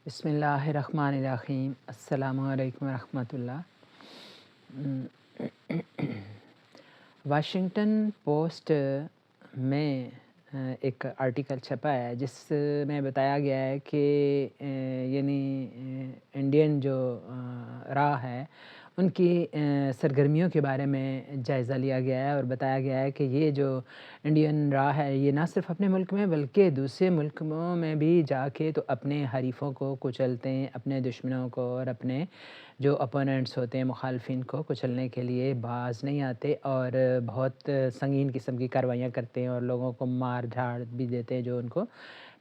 بسم اللہ الرحمن الرحیم۔ السلام علیکم ورحمۃ اللہ۔ واشنگٹن پوسٹ میں ایک آرٹیکل چھپا ہے جس میں بتایا گیا ہے کہ انڈین جو راہ ہے ان کی سرگرمیوں کے بارے میں جائزہ لیا گیا ہے اور بتایا گیا ہے کہ یہ جو انڈین راہ ہے یہ نہ صرف اپنے ملک میں بلکہ دوسرے ملکوں میں بھی جا کے تو اپنے حریفوں کو کچلتے ہیں، اپنے دشمنوں کو اور اپنے جو اپوننٹس ہوتے ہیں مخالفین کو کچلنے کے لیے باز نہیں آتے اور بہت سنگین قسم کی کارروائیاں کرتے ہیں اور لوگوں کو مار جھاڑ بھی دیتے ہیں جو ان کو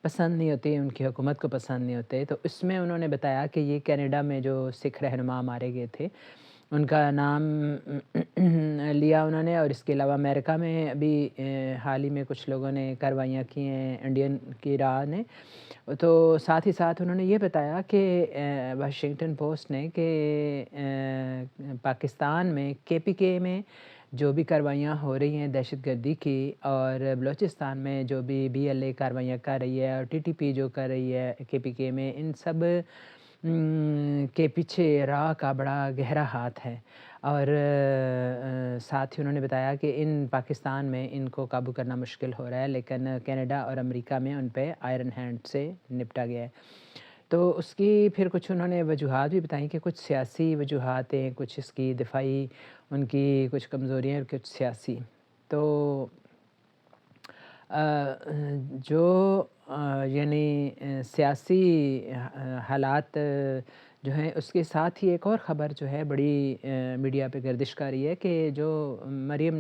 پسند نہیں ہوتی، ان کی حکومت کو پسند نہیں ہوتے۔ تو اس میں انہوں نے بتایا کہ یہ کینیڈا میں جو سکھ رہنما مارے گئے تھے ان کا نام لیا انہوں نے، اور اس کے علاوہ امریکہ میں ابھی حال ہی میں کچھ لوگوں نے کارروائیاں کی ہیں انڈین کی راہ نے۔ تو ساتھ ہی ساتھ انہوں نے یہ بتایا کہ واشنگٹن پوسٹ نے کہ پاکستان میں KPK میں جو بھی کارروائیاں ہو رہی ہیں دہشت گردی کی، اور بلوچستان میں جو بھی BLA کارروائیاں کر رہی ہے اور TTP جو کر رہی ہے KPK میں، ان سب کے پیچھے راہ کا بڑا گہرا ہاتھ ہے۔ اور ساتھ ہی انہوں نے بتایا کہ پاکستان میں ان کو قابو کرنا مشکل ہو رہا ہے، لیکن کینیڈا اور امریکہ میں ان پہ آئرن ہینڈ سے نپٹا گیا ہے۔ تو اس کی پھر کچھ انہوں نے وجوہات بھی بتائیں کہ کچھ سیاسی وجوہات ہیں، کچھ اس کی دفاعی ان کی کچھ کمزوریاں اور کچھ سیاسی۔ تو جو سیاسی حالات جو ہیں اس کے ساتھ ہی ایک اور خبر جو ہے بڑی میڈیا پہ گردش کر رہی ہے کہ جو مریم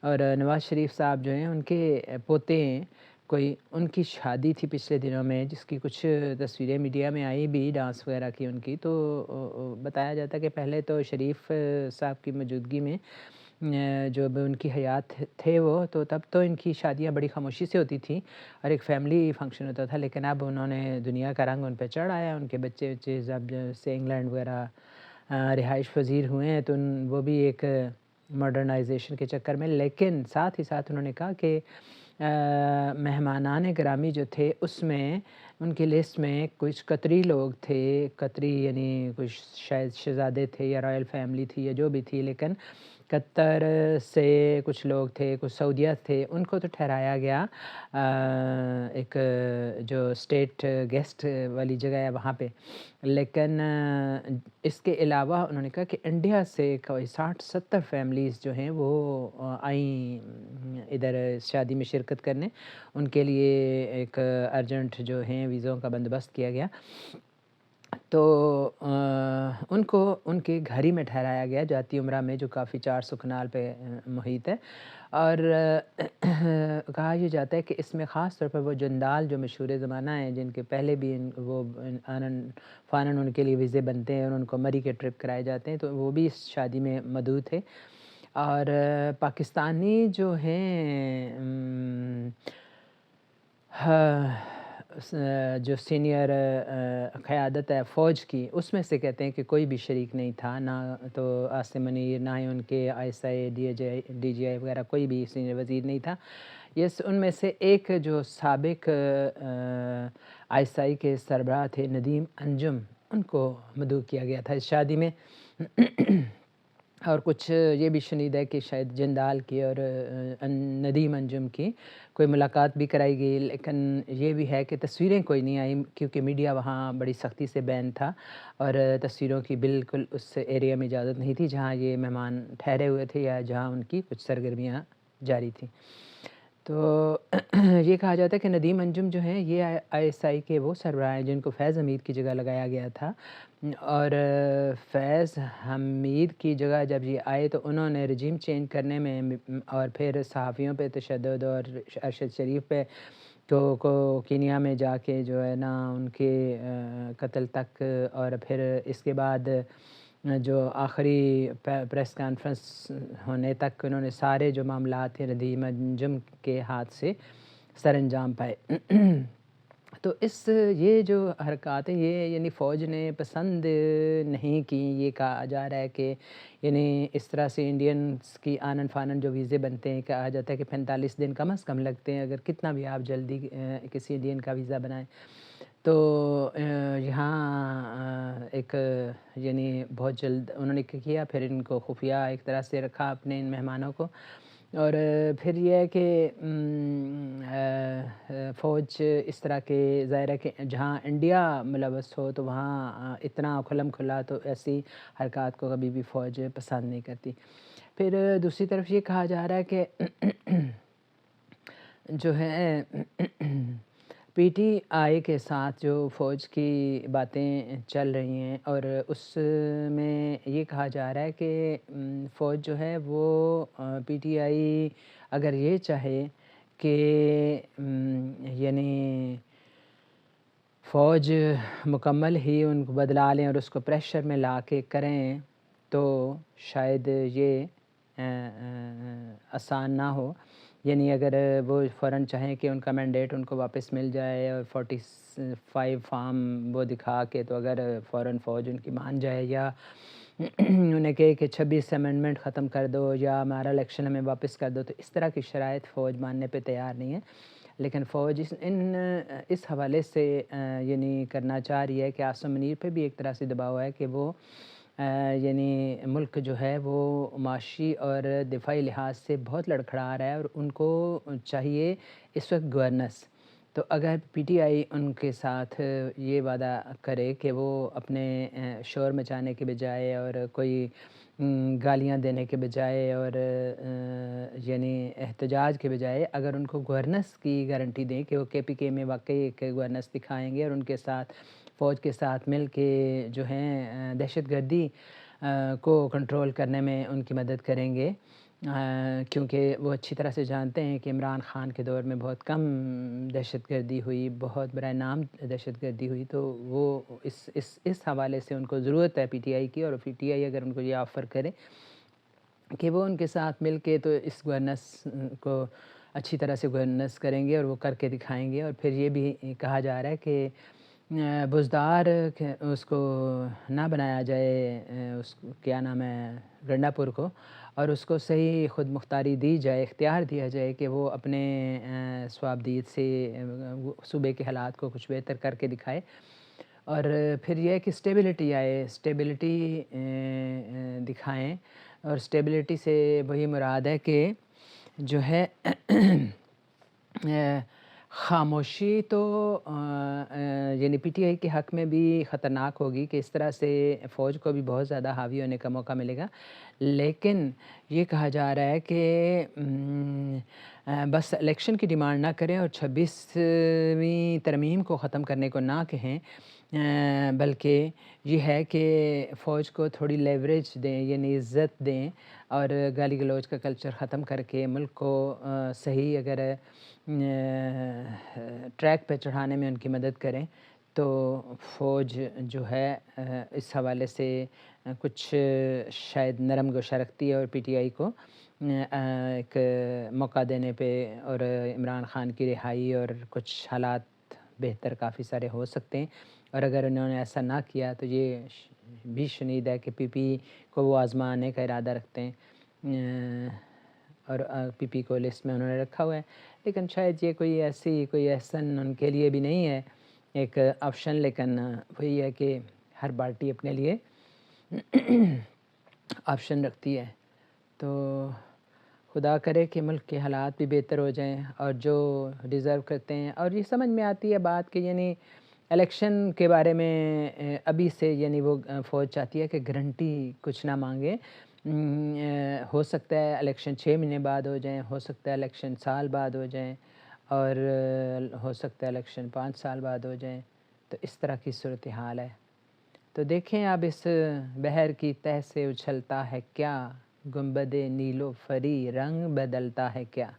اور نواز شریف صاحب جو ہیں ان کے پوتے ہیں کوئی، ان کی شادی تھی پچھلے دنوں میں جس کی کچھ تصویریں میڈیا میں آئی بھی، ڈانس وغیرہ کی ان کی۔ تو بتایا جاتا ہے کہ پہلے تو شریف صاحب کی موجودگی میں جو بھی ان کی حیات تھے وہ، تو تب تو ان کی شادیاں بڑی خاموشی سے ہوتی تھیں اور ایک فیملی فنکشن ہوتا تھا، لیکن اب انہوں نے دنیا کا رنگ ان پہ چڑھ آیا، ان کے بچے جب سے انگلینڈ وغیرہ رہائش پذیر ہوئے ہیں تو وہ بھی ایک ماڈرنائزیشن کے چکر میں۔ لیکن ساتھ ہی ساتھ انہوں نے کہا کہ مہمانان گرامی جو تھے اس میں ان کی لسٹ میں کچھ قطری لوگ تھے، قطری یعنی کچھ شاید شہزادے تھے یا رائل فیملی تھی یا جو بھی تھی، لیکن قطر سے کچھ لوگ تھے، کچھ سعودیہ تھے، ان کو تو ٹھہرایا گیا ایک جو اسٹیٹ گیسٹ والی جگہ ہے وہاں پہ، لیکن اس کے علاوہ انہوں نے کہا کہ انڈیا سے کوئی 60-70 فیملیز جو ہیں وہ آئیں ادھر شادی میں شرکت کرنے، ان کے لیے ایک ارجنٹ جو ہیں ویزوں کا بندوبست کیا گیا۔ تو ان کو ان کے گھر ہی میں ٹھہرایا گیا جاتی عمرہ میں، جو کافی 400 کنال پہ محیط ہے، اور کہا یہ جاتا ہے کہ اس میں خاص طور پر وہ جندال جو مشہور زمانہ ہیں جن کے پہلے بھی وہ آنن فانن ان کے لیے ویزے بنتے ہیں اور ان کو مری کے ٹرپ کرائے جاتے ہیں، تو وہ بھی اس شادی میں مدعو تھے۔ اور پاکستانی جو ہیں جو سینئر قیادت ہے فوج کی، اس میں سے کہتے ہیں کہ کوئی بھی شریک نہیں تھا، نہ تو عاصم منیر، نہ ہی ان کے ISI DGI وغیرہ کوئی بھی سینئر وزیر نہیں تھا۔ ان میں سے ایک جو سابق ISI کے سربراہ تھے ندیم انجم، ان کو مدعو کیا گیا تھا اس شادی میں۔ اور کچھ یہ بھی شنید ہے کہ شاید جندال کی اور ندیم انجم کی کوئی ملاقات بھی کرائی گئی، لیکن یہ بھی ہے کہ تصویریں کوئی نہیں آئیں کیونکہ میڈیا وہاں بڑی سختی سے بین تھا اور تصویروں کی بالکل اس ایریا میں اجازت نہیں تھی جہاں یہ مہمان ٹھہرے ہوئے تھے یا جہاں ان کی کچھ سرگرمیاں جاری تھیں۔ تو یہ کہا جاتا ہے کہ ندیم انجم جو ہیں یہ ISI کے وہ سربراہ ہیں جن کو فیض حمید کی جگہ لگایا گیا تھا، اور فیض حمید کی جگہ جب یہ آئے تو انہوں نے رجیم چینج کرنے میں اور پھر صحافیوں پہ تشدد اور ارشد شریف پہ کو کینیا میں جا کے جو ہے نا ان کے قتل تک، اور پھر اس کے بعد جو آخری پریس کانفرنس ہونے تک انہوں نے سارے جو معاملات ہیں ندیم انجم کے ہاتھ سے سر انجام پائے۔ تو یہ جو حرکات ہیں یہ یعنی فوج نے پسند نہیں کی، یہ کہا جا رہا ہے کہ یعنی اس طرح سے انڈینز کی آنن فانن جو ویزے بنتے ہیں، کہا جاتا ہے کہ 45 دن کم از کم لگتے ہیں اگر کتنا بھی آپ جلدی کسی انڈین کا ویزا بنائیں۔ تو یہاں ایک یعنی بہت جلد انہوں نے کیا، پھر ان کو خفیہ ایک طرح سے رکھا اپنے ان مہمانوں کو، اور پھر یہ ہے کہ فوج اس طرح کے ظاہر ہے کہ جہاں انڈیا ملوث ہو تو وہاں اتنا کھلم کھلا تو ایسی حرکات کو کبھی بھی فوج پسند نہیں کرتی۔ پھر دوسری طرف یہ کہا جا رہا ہے کہ جو ہے پی ٹی آئی کے ساتھ جو فوج کی باتیں چل رہی ہیں، اور اس میں یہ کہا جا رہا ہے کہ فوج جو ہے وہ پی ٹی آئی اگر یہ چاہے کہ یعنی فوج مکمل ہی ان کو بدلا لیں اور اس کو پریشر میں لا کے کریں تو شاید یہ آسان نہ ہو۔ یعنی اگر وہ فوراً چاہیں کہ ان کا مینڈیٹ ان کو واپس مل جائے اور 45 فارم وہ دکھا کے، تو اگر فوراً فوج ان کی مان جائے یا انہیں کہے کہ 26 امینڈمنٹ ختم کر دو یا ہمارا الیکشن ہمیں واپس کر دو، تو اس طرح کی شرائط فوج ماننے پہ تیار نہیں ہے۔ لیکن فوج اس حوالے سے یعنی کرنا چاہ رہی ہے کہ عاصم منیر پہ بھی ایک طرح سے دباؤ ہے کہ وہ یعنی ملک جو ہے وہ معاشی اور دفاعی لحاظ سے بہت لڑکھڑا رہا ہے، اور ان کو چاہیے اس وقت گورننس۔ تو اگر پی ٹی آئی ان کے ساتھ یہ وعدہ کرے کہ وہ اپنے شور مچانے کے بجائے اور کوئی گالیاں دینے کے بجائے اور یعنی احتجاج کے بجائے اگر ان کو گورننس کی گارنٹی دیں کہ وہ کے پی کے میں واقعی ایک گورننس دکھائیں گے اور ان کے ساتھ فوج کے ساتھ مل کے جو ہیں دہشت گردی کو کنٹرول کرنے میں ان کی مدد کریں گے، کیونکہ وہ اچھی طرح سے جانتے ہیں کہ عمران خان کے دور میں بہت کم دہشت گردی ہوئی، بہت برائے نام دہشت گردی ہوئی، تو وہ اس حوالے سے ان کو ضرورت ہے پی ٹی آئی کی، اور پی ٹی آئی اگر ان کو یہ آفر کرے کہ وہ ان کے ساتھ مل کے تو اس گورننس کو اچھی طرح سے گورننس کریں گے اور وہ کر کے دکھائیں گے۔ اور پھر یہ بھی کہا جا رہا ہے کہ بزدار اس کو نہ بنایا جائے، اس کیا نام ہے گنڈا پور کو، اور اس کو صحیح خود مختاری دی جائے، اختیار دیا جائے کہ وہ اپنے صوابدید سے صوبے کے حالات کو کچھ بہتر کر کے دکھائے۔ اور پھر یہ ہے کہ اسٹیبلٹی آئے، اسٹیبلٹی دکھائیں، اور اسٹیبلٹی سے وہی مراد ہے کہ جو ہے خاموشی تو یعنی پی ٹی آئی کے حق میں بھی خطرناک ہوگی کہ اس طرح سے فوج کو بھی بہت زیادہ حاوی ہونے کا موقع ملے گا، لیکن یہ کہا جا رہا ہے کہ بس الیکشن کی ڈیمانڈ نہ کریں اور 26ویں ترمیم کو ختم کرنے کو نہ کہیں، بلکہ یہ ہے کہ فوج کو تھوڑی لیوریج دیں، یعنی عزت دیں، اور گالی گلوچ کا کلچر ختم کر کے ملک کو صحیح اگر ٹریک پہ چڑھانے میں ان کی مدد کریں تو فوج جو ہے اس حوالے سے کچھ شاید نرم گوشہ رکھتی ہے، اور پی ٹی آئی کو ایک موقع دینے پہ اور عمران خان کی رہائی اور کچھ حالات بہتر کافی سارے ہو سکتے ہیں۔ اور اگر انہوں نے ایسا نہ کیا تو یہ بھی شنید ہے کہ پی پی کو وہ آزمانے کا ارادہ رکھتے ہیں، اور پی پی کو لسٹ میں انہوں نے رکھا ہوا ہے، لیکن شاید یہ کوئی احسن ان کے لیے بھی نہیں ہے ایک آپشن، لیکن وہی ہے کہ ہر پارٹی اپنے لیے آپشن رکھتی ہے۔ تو خدا کرے کہ ملک کے حالات بھی بہتر ہو جائیں، اور جو ڈیزرو کرتے ہیں، اور یہ سمجھ میں آتی ہے بات کہ یعنی الیکشن کے بارے میں ابھی سے یعنی وہ فوج چاہتی ہے کہ گارنٹی کچھ نہ مانگے، ہو سکتا ہے الیکشن 6 مہینے بعد ہو جائیں، ہو سکتا ہے الیکشن سال بعد ہو جائیں، اور ہو سکتا ہے الیکشن 5 سال بعد ہو جائیں، تو اس طرح کی صورتحال ہے۔ تو دیکھیں اب اس بحر کی تہ سے اچھلتا ہے کیا، گنبد نیلوفری رنگ بدلتا ہے کیا۔